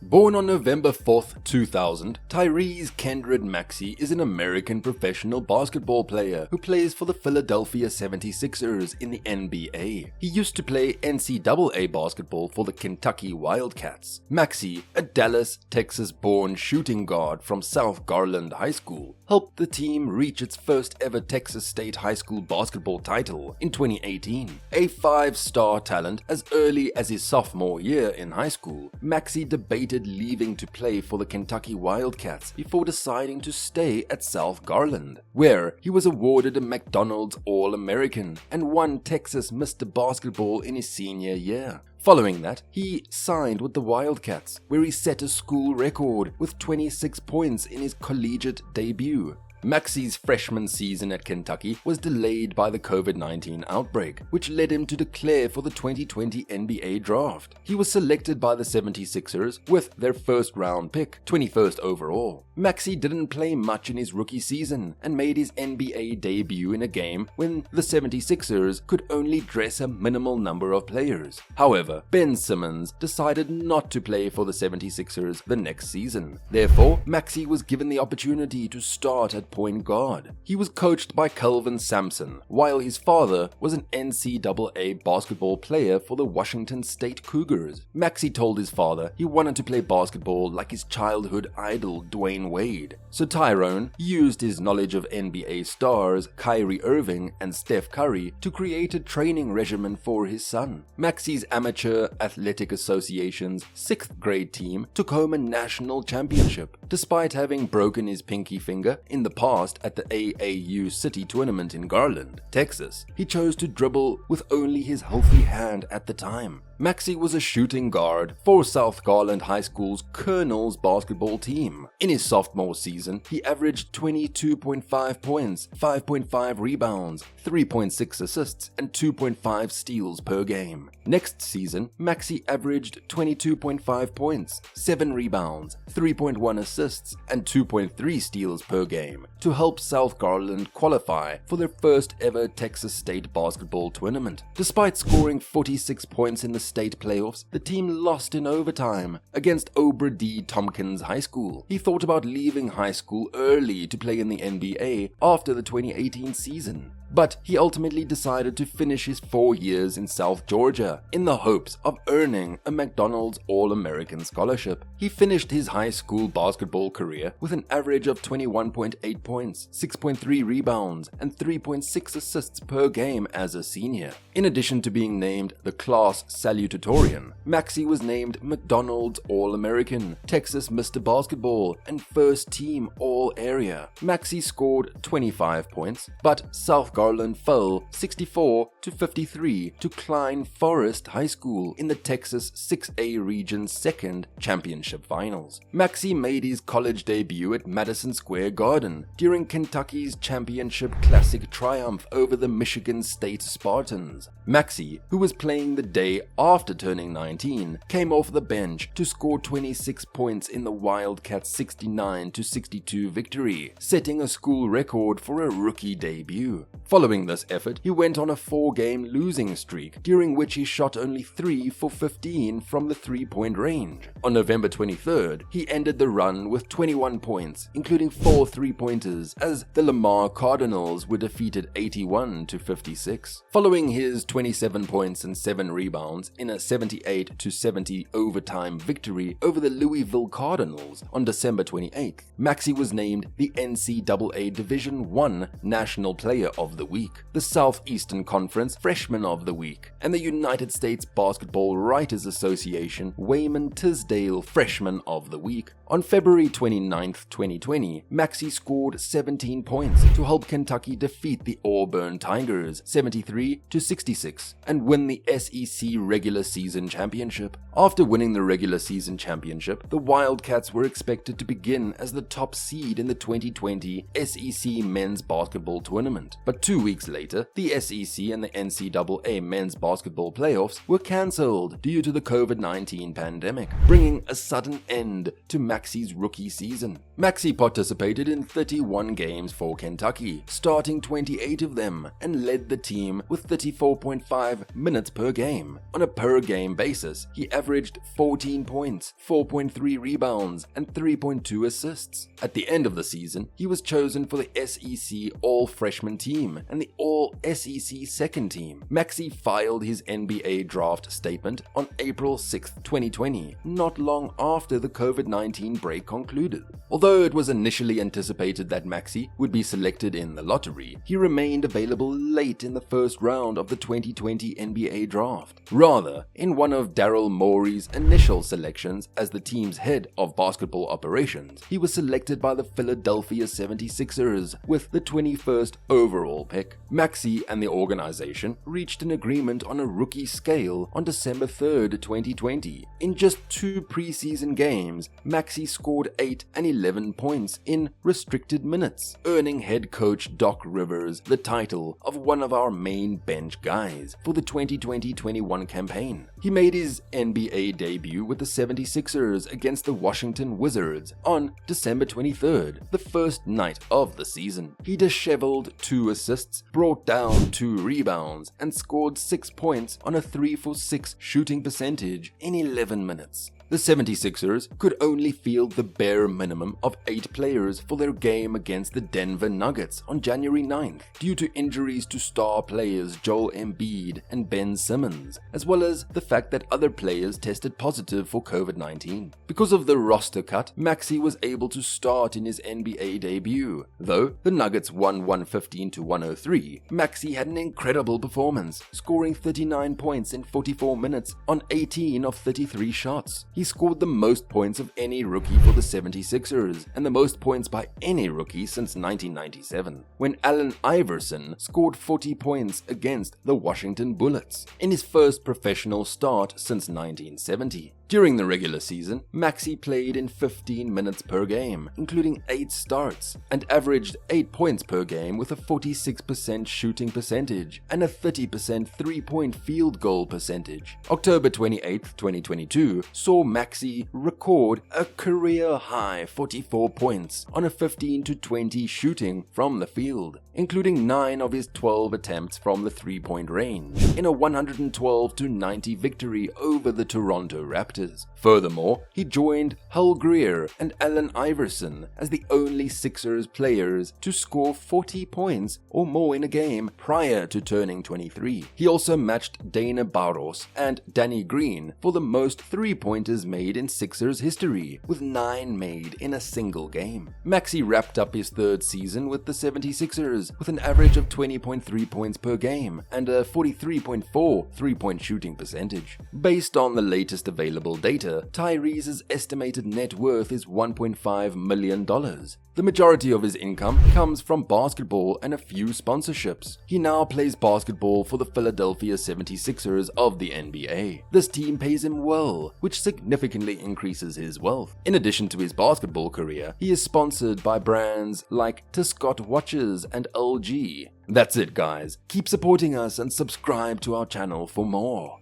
Born on November 4th, 2000, Tyrese Maxey is an American professional basketball player who plays for the Philadelphia 76ers in the NBA. He used to play NCAA basketball for the Kentucky Wildcats. Maxey, a Dallas, Texas-born shooting guard from South Garland High School, helped the team reach its first ever Texas State high school basketball title in 2018. A five-star talent as early as his sophomore year in high school, Maxey debated leaving to play for the Kentucky Wildcats before deciding to stay at South Garland, where he was awarded a McDonald's All-American and won Texas Mr. Basketball in his senior year. Following that, he signed with the Wildcats, where he set a school record with 26 points in his collegiate debut. Maxey's freshman season at Kentucky was delayed by the COVID-19 outbreak, which led him to declare for the 2020 NBA draft. He was selected by the 76ers with their first-round pick, 21st overall. Maxey didn't play much in his rookie season and made his NBA debut in a game when the 76ers could only dress a minimal number of players. However, Ben Simmons decided not to play for the 76ers the next season. Therefore, Maxey was given the opportunity to start at point guard. He was coached by Kelvin Sampson, while his father was an NCAA basketball player for the Washington State Cougars. Maxey told his father he wanted to play basketball like his childhood idol Dwayne Wade. So Tyrone used his knowledge of NBA stars Kyrie Irving and Steph Curry to create a training regimen for his son. Maxey's Amateur Athletic Association's 6th grade team took home a national championship. Despite having broken his pinky finger in the past at the AAU City Tournament in Garland, Texas, he chose to dribble with only his healthy hand at the time. Maxey was a shooting guard for South Garland High School's Colonels basketball team. In his sophomore season, he averaged 22.5 points, 5.5 rebounds, 3.6 assists, and 2.5 steals per game. Next season, Maxey averaged 22.5 points, 7 rebounds, 3.1 assists, and 2.3 steals per game to help South Garland qualify for their first ever Texas State basketball tournament. Despite scoring 46 points in the state playoffs, the team lost in overtime against Obra D. Tompkins High School. He thought about leaving high school early to play in the NBA after the 2018 season, but he ultimately decided to finish his 4 years in South Georgia in the hopes of earning a McDonald's All-American scholarship. He finished his high school basketball career with an average of 21.8 points, 6.3 rebounds, and 3.6 assists per game as a senior. In addition to being named the class salutatorian, Maxey was named McDonald's All-American, Texas Mr. Basketball, and First Team All-Area. Maxey scored 25 points, but South Garland fell 64-53 to Klein Forest High School in the Texas 6A Region's second championship finals. Maxey made his college debut at Madison Square Garden during Kentucky's championship classic triumph over the Michigan State Spartans. Maxey, who was playing the day after turning 19, came off the bench to score 26 points in the Wildcats' 69-62 victory, setting a school record for a rookie debut. Following this effort, he went on a 4-game losing streak, during which he shot only 3 for 15 from the three-point range. On November 23rd, he ended the run with 21 points, including 4 three-pointers, as the Lamar Cardinals were defeated 81-56. Following his 27 points and 7 rebounds in a 78-70 overtime victory over the Louisville Cardinals on December 28th, Maxey was named the NCAA Division I National Player of the Week, the Southeastern Conference Freshman of the Week, and the United States Basketball Writers Association Wayman Tisdale Freshman of the Week. On February 29, 2020, Maxey scored 17 points to help Kentucky defeat the Auburn Tigers 73-66 and win the SEC regular season championship. After winning the regular season championship, the Wildcats were expected to begin as the top seed in the 2020 SEC men's basketball tournament. But 2 weeks later, the SEC and the NCAA men's basketball playoffs were cancelled due to the COVID-19 pandemic, bringing a sudden end to Maxey's rookie season. Maxey participated in 31 games for Kentucky, starting 28 of them, and led the team with 34.5 minutes per game. On a per-game basis, he averaged 14 points, 4.3 rebounds, and 3.2 assists. At the end of the season, he was chosen for the SEC All-Freshman team and the All-SEC Second Team. Maxey filed his NBA draft statement on April 6, 2020, not long after the COVID-19 break concluded. Although it was initially anticipated that Maxey would be selected in the lottery, he remained available late in the first round of the 2020 NBA draft. Rather, in one of Daryl Morey's initial selections as the team's head of basketball operations, he was selected by the Philadelphia 76ers with the 21st overall pick. Maxey and the organization reached an agreement on a rookie scale on December 3rd, 2020. In just 2 preseason games, Maxey scored 8 and 11 points in restricted minutes, earning head coach Doc Rivers the title of one of our main bench guys for the 2020-21 campaign. He made his NBA debut with the 76ers against the Washington Wizards on December 23rd, the first night of the season. He disheveled 2 assists, brought down 2 rebounds, and scored 6 points on a 3-for-6 shooting percentage in 11 minutes. The 76ers could only field the bare minimum of 8 players for their game against the Denver Nuggets on January 9th due to injuries to star players Joel Embiid and Ben Simmons, as well as the fact that other players tested positive for COVID-19. Because of the roster cut, Maxey was able to start in his NBA debut. Though the Nuggets won 115-103, Maxey had an incredible performance, scoring 39 points in 44 minutes on 18 of 33 shots. He scored the most points of any rookie for the 76ers and the most points by any rookie since 1997, when Allen Iverson scored 40 points against the Washington Bullets in his first professional start since 1970. During the regular season, Maxey played in 15 minutes per game, including 8 starts, and averaged 8 points per game with a 46% shooting percentage and a 30% three-point field goal percentage. October 28, 2022 saw Maxey record a career-high 44 points on a 15-20 shooting from the field, including 9 of his 12 attempts from the three-point range, in a 112-90 victory over the Toronto Raptors. Furthermore, he joined Hull Greer and Allen Iverson as the only Sixers players to score 40 points or more in a game prior to turning 23. He also matched Dana Barros and Danny Green for the most three-pointers made in Sixers history, with 9 made in a single game. Maxey wrapped up his 3rd season with the 76ers with an average of 20.3 points per game and a 43.4 three-point shooting percentage. Based on the latest available data, Tyrese's estimated net worth is $1.5 million. The majority of his income comes from basketball and a few sponsorships. He now plays basketball for the Philadelphia 76ers of the NBA. This team pays him well, which significantly increases his wealth. In addition to his basketball career, he is sponsored by brands like Scott Watches and LG. That's it, guys. Keep supporting us and subscribe to our channel for more.